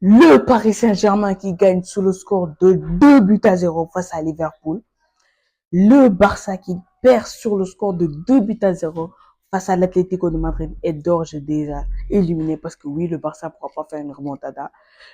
Le Paris Saint-Germain qui gagne sous le score de 2-0 face à Liverpool. Le Barça qui perd sur le score de 2-0 face à l'Atlético de Madrid est d'ores et déjà éliminé parce que oui, le Barça ne pourra pas faire une remontada.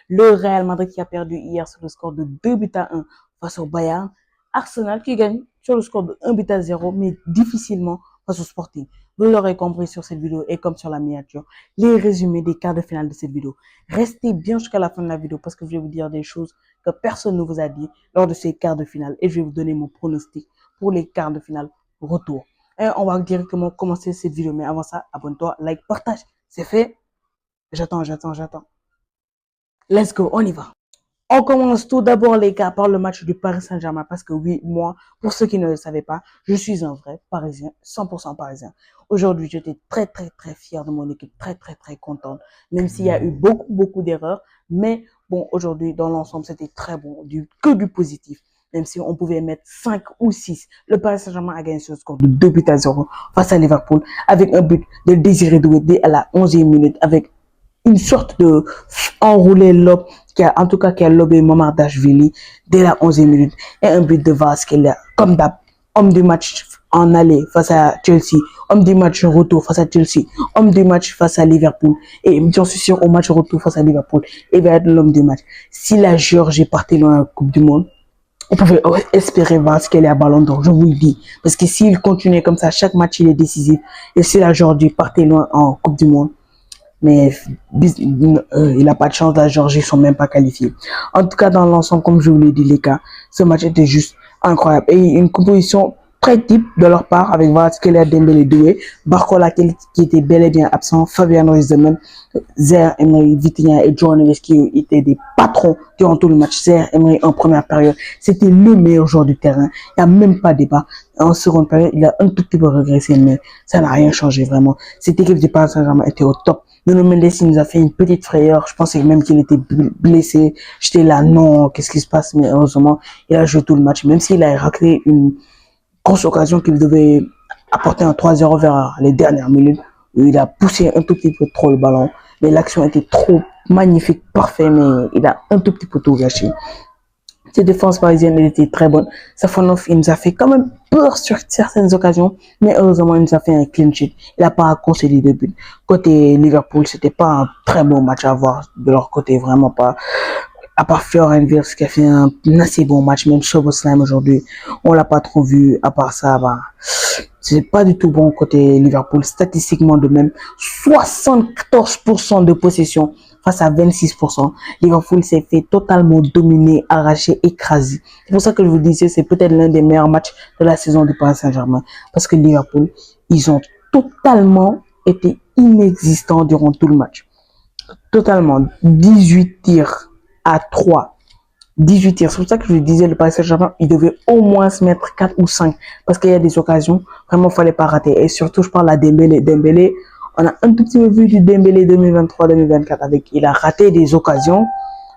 Le Real Madrid qui a perdu hier sur le score de 2-1 face au Bayern. Arsenal qui gagne sur le score de 1-0 mais difficilement face au Sporting. Vous l'aurez compris sur cette vidéo et comme sur la miniature, les résumés des quarts de finale de cette vidéo. Restez bien jusqu'à la fin de la vidéo parce que je vais vous dire des choses que personne ne vous a dit lors de ces quarts de finale et je vais vous donner mon pronostic pour les quarts de finale retour. Et on va directement commencer cette vidéo, mais avant ça, abonne-toi, like, partage. C'est fait. J'attends. Let's go, on y va. On commence tout d'abord, les gars, par le match du Paris Saint-Germain. Parce que oui, moi, pour ceux qui ne le savaient pas, je suis un vrai Parisien, 100% Parisien. Aujourd'hui, j'étais très fier de mon équipe, très contente. Même s'il y a eu beaucoup d'erreurs. Mais bon, aujourd'hui, dans l'ensemble, c'était très bon, que du positif. Même si on pouvait mettre 5 ou 6. Le Paris Saint-Germain a gagné sur le score de 2-0 face à Liverpool. Avec un but de Désiré Doué dès à la 11e minute. Avec une sorte de enroulé lob qui a lobé Mamardashvili dès la 11e minute et un but de Kvaratskhelia comme d'hab, homme du match en aller face à Chelsea, homme du match retour face à Chelsea, homme du match face à Liverpool et j'en suis sûr au match retour face à Liverpool, il va être l'homme du match. Si la Géorgie partait dans la Coupe du Monde, on pouvait espérer Kvaratskhelia Ballon d'Or, je vous le dis. Parce que s'il continuait comme ça, chaque match il est décisif. Et si la Géorgie partait loin en Coupe du Monde, mais il n'a pas de chance, la Géorgie ne sont même pas qualifiés. En tout cas, dans l'ensemble, comme je vous l'ai dit, les gars, ce match était juste incroyable. Et une composition très type de leur part avec Kvaratskhelia, Dembélé, Doué, Barcola qui était bel et bien absent, Fabian Ruiz de même, Zaire Emery, Vitinha et João Neves qui étaient des patrons durant tout le match. Zaire Emery en première période, c'était le meilleur joueur du terrain. Il n'y a même pas de débat. En seconde période, il a un tout petit peu régressé, mais ça n'a rien changé vraiment. Cette équipe du Paris Saint-Germain était au top. Nuno Mendes, il nous a fait une petite frayeur. Je pensais même qu'il était blessé. J'étais là, non, qu'est-ce qui se passe? Mais heureusement, il a joué tout le match. Même s'il a raclé une grosse occasion qu'il devait apporter un 3-0 vers les dernières minutes. Il a poussé un tout petit peu trop le ballon. Mais l'action était trop magnifique, parfait, mais il a un tout petit peu tout gâché. Cette défense parisienne, elle était très bonne. Safonov, il nous a fait quand même peur sur certaines occasions, mais heureusement, il nous a fait un clean sheet. Il n'a pas concédé de but. Côté Liverpool, c'était pas un très bon match à voir de leur côté, vraiment pas. À part Florian Wirtz qui a fait un assez bon match, même Szoboszlai aujourd'hui, on l'a pas trop vu. À part ça, bah, c'est pas du tout bon côté Liverpool. Statistiquement de même, 74% de possession face à 26%. Liverpool s'est fait totalement dominer, arracher, écraser. C'est pour ça que je vous disais, c'est peut-être l'un des meilleurs matchs de la saison du Paris Saint-Germain. Parce que Liverpool, ils ont totalement été inexistants durant tout le match. Totalement. 18 tirs à 3. 18 tirs. C'est pour ça que je disais, le Paris Saint-Germain, il devait au moins se mettre 4 ou 5. Parce qu'il y a des occasions, vraiment, il ne fallait pas rater. Et surtout, je parle à Dembélé. Dembélé, on a un tout petit peu vu du Dembélé 2023-2024 avec, il a raté des occasions.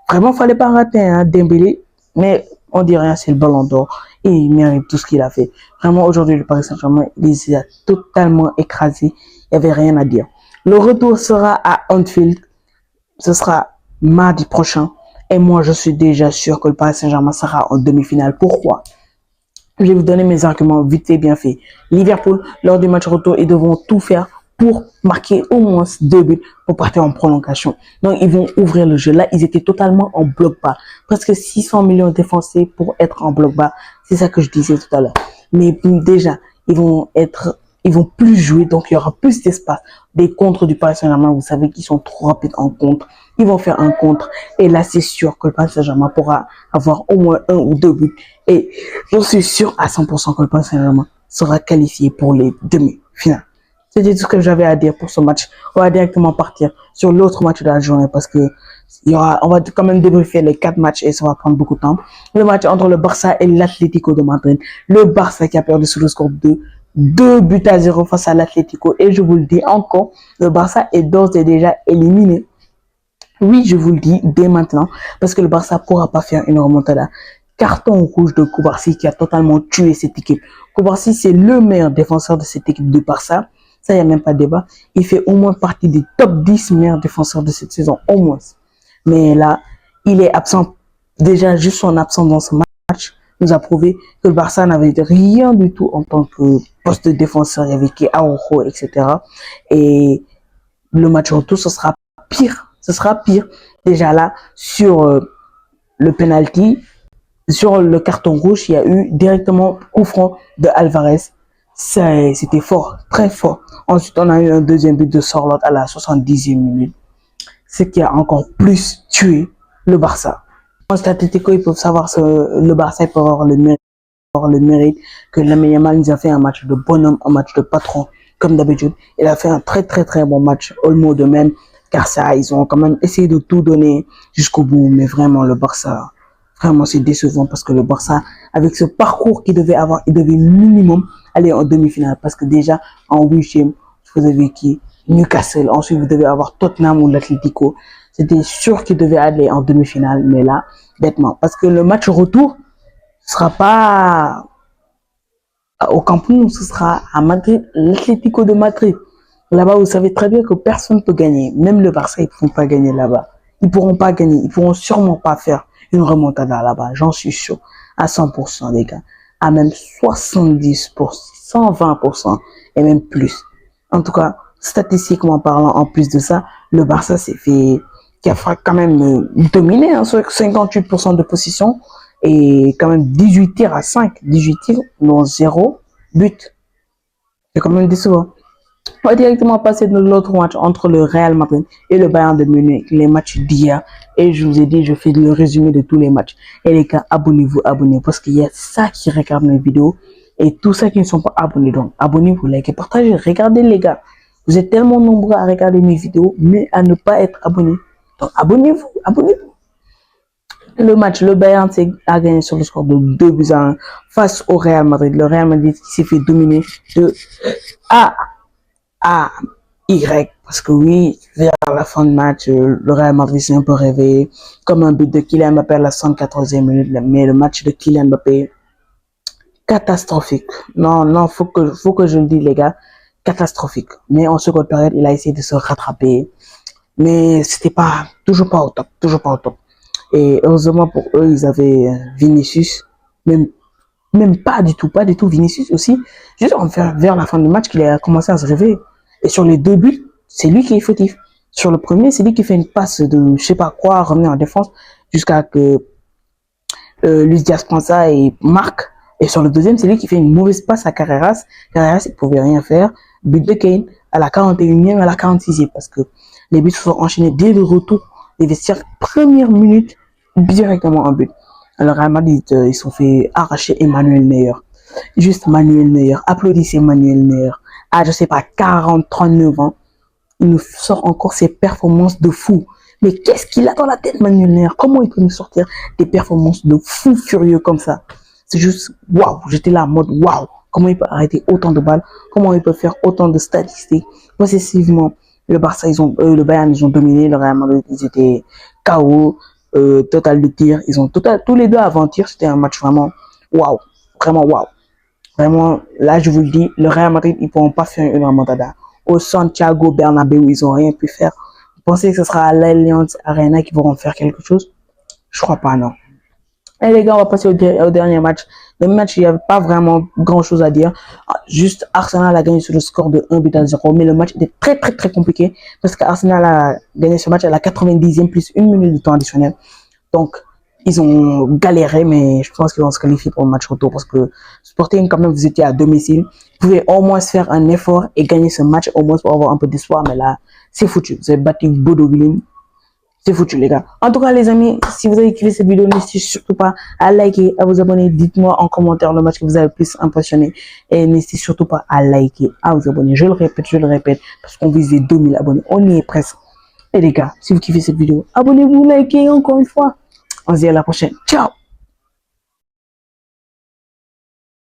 Vraiment, il ne fallait pas rater, hein, Dembélé. Mais on dit rien, c'est le Ballon d'Or. Et il mérite tout ce qu'il a fait. Vraiment, aujourd'hui, le Paris Saint-Germain, il les a totalement écrasés. Il n'y avait rien à dire. Le retour sera à Anfield. Ce sera mardi prochain. Et moi, je suis déjà sûr que le Paris Saint-Germain sera en demi-finale. Pourquoi? Je vais vous donner mes arguments vite fait, bien fait. Liverpool, lors du match retour, ils devront tout faire pour marquer au moins 2 buts pour partir en prolongation. Donc, ils vont ouvrir le jeu. Là, ils étaient totalement en bloc bas. Presque 600 millions dépensés pour être en bloc bas. C'est ça que je disais tout à l'heure. Mais déjà, ils vont plus jouer, donc il y aura plus d'espace. Des contres du Paris Saint-Germain, vous savez qu'ils sont trop rapides en contre. Ils vont faire un contre. Et là, c'est sûr que le Paris Saint-Germain pourra avoir au moins 1 ou 2 buts. Et j'en suis sûr à 100% que le Paris Saint-Germain sera qualifié pour les demi-finales. C'était tout ce que j'avais à dire pour ce match. On va directement partir sur l'autre match de la journée parce que on va quand même débriefer les 4 matchs et ça va prendre beaucoup de temps. Le match entre le Barça et l'Atlético de Madrid. Le Barça qui a perdu sur le score de 2-0 face à l'Atlético. Et je vous le dis encore, le Barça est d'ores et déjà éliminé. Oui, je vous le dis dès maintenant, parce que le Barça ne pourra pas faire une remontada. Carton rouge de Cubarsí qui a totalement tué cette équipe. Cubarsí, c'est le meilleur défenseur de cette équipe du Barça. Ça, il n'y a même pas de débat. Il fait au moins partie des top 10 meilleurs défenseurs de cette saison, au moins. Mais là, il est absent. Déjà, juste son absence dans ce match nous a prouvé que le Barça n'avait rien du tout en tant que poste de défenseur. Il y avait Araujo, etc. Et le match retour, ce sera pire. Ce sera pire. Déjà là, sur le penalty, sur le carton rouge, il y a eu directement coup franc de Alvarez. C'était fort, très fort. Ensuite, on a eu un deuxième but de Sorloth à la 70e minute, ce qui a encore plus tué le Barça. En statistico, ils peuvent savoir le Barça peut avoir le mérite que Lamine Yamal nous a fait un match de bonhomme, un match de patron, comme d'habitude. Il a fait un très très très bon match, Olmo de même, car ça, ils ont quand même essayé de tout donner jusqu'au bout, mais vraiment le Barça, vraiment c'est décevant parce que le Barça, avec ce parcours qu'il devait avoir, il devait minimum aller en demi-finale parce que déjà en huitième, vous avez qui Newcastle, ensuite vous devez avoir Tottenham ou l'Atlético. C'était sûr qu'il devait aller en demi-finale, mais là, bêtement, parce que le match retour sera pas au Camp Nou, ce sera à Madrid, l'Atlético de Madrid. Là-bas, vous savez très bien que personne ne peut gagner. Même le Barça, ils ne pourront pas gagner là-bas. Ils ne pourront pas gagner. Ils ne pourront sûrement pas faire une remontada là-bas. J'en suis sûr. À 100%, les gars. À même 70%, 120% et même plus. En tout cas, statistiquement parlant, en plus de ça, le Barça s'est fait, qui a quand même dominé, hein, sur 58% de position et quand même 18 tirs à 5. 18 tirs, dont 0 but. C'est quand même décevant. On va directement passer de l'autre match entre le Real Madrid et le Bayern de Munich, les matchs d'hier. Et je vous ai dit, je fais le résumé de tous les matchs. Et les gars, abonnez-vous, abonnez-vous, parce qu'il y a ça qui regarde mes vidéos et tous ceux qui ne sont pas abonnés. Donc, abonnez-vous, likez, partagez, regardez les gars. Vous êtes tellement nombreux à regarder mes vidéos, mais à ne pas être abonnés. Donc, abonnez-vous, abonnez-vous. Le match, le Bayern a gagné sur le score de 2-1 face au Real Madrid. Le Real Madrid qui s'est fait dominer de A, Y. Parce que oui, vers la fin de match, le Real Madrid s'est un peu réveillé. Comme un but de Kylian Mbappé à la 114e minute. Mais le match de Kylian Mbappé, catastrophique. Non, non, faut que je le dise, les gars. Catastrophique. Mais en seconde période, il a essayé de se rattraper. Mais c'était pas, toujours pas au top. Toujours pas au top. Et heureusement pour eux, ils avaient Vinicius. Même pas du tout Vinicius aussi. Juste vers la fin du match qu'il a commencé à se réveiller. Et sur les deux buts, c'est lui qui est fautif. Sur le premier, c'est lui qui fait une passe de je sais pas quoi, revenir en défense, jusqu'à que Luis Diaz prend ça et marque. Et sur le deuxième, c'est lui qui fait une mauvaise passe à Carreras. Carreras, il pouvait rien faire. But de Kane à la 41e, à la 46e, parce que les buts se sont enchaînés dès le retour des vestiaires. Première minute, directement en but. Alors, Real Madrid, ils sont fait arracher Emmanuel Neuer. Juste Manuel Neuer. Applaudissez Manuel Neuer. À, je sais pas, 40, 39 ans. Il nous sort encore ses performances de fou. Mais qu'est-ce qu'il a dans la tête, Manuel Neuer? Comment il peut nous sortir des performances de fou furieux comme ça? C'est juste, waouh. J'étais là en mode, waouh. Comment il peut arrêter autant de balles? Comment il peut faire autant de statistiques? Possessivement, le Barça, le Bayern, ils ont dominé. Le Real Madrid, ils étaient KO. Total de tir. Ils ont tous les deux avant tir. C'était un match vraiment waouh. Vraiment waouh. Vraiment, là, je vous le dis, le Real Madrid, ils ne pourront pas faire une remontada. Au Santiago Bernabéu, ils n'ont rien pu faire. Vous pensez que ce sera à l'Allianz Arena qu'ils pourront faire quelque chose? Je crois pas, non. Et les gars, on va passer au dernier match. Le match, il n'y avait pas vraiment grand chose à dire. Juste, Arsenal a gagné sur le score de 1-0. Mais le match était très, très, très compliqué. Parce qu'Arsenal a gagné ce match à la 90e plus 1 minute de temps additionnel. Donc, ils ont galéré, mais je pense qu'ils vont se qualifier pour le match retour. Parce que Sporting, quand même, vous étiez à domicile. Vous pouvez au moins faire un effort et gagner ce match, au moins pour avoir un peu d'espoir. Mais là, c'est foutu. Vous avez battu Bodo Glimt. C'est foutu, les gars. En tout cas, les amis, si vous avez kiffé cette vidéo, n'hésitez surtout pas à liker, à vous abonner. Dites-moi en commentaire le match que vous avez le plus impressionné. Et n'hésitez surtout pas à liker, à vous abonner. Je le répète, parce qu'on vise les 2000 abonnés. On y est presque. Et les gars, si vous kiffez cette vidéo, abonnez-vous, likez encore une fois. On se dit à la prochaine. Ciao!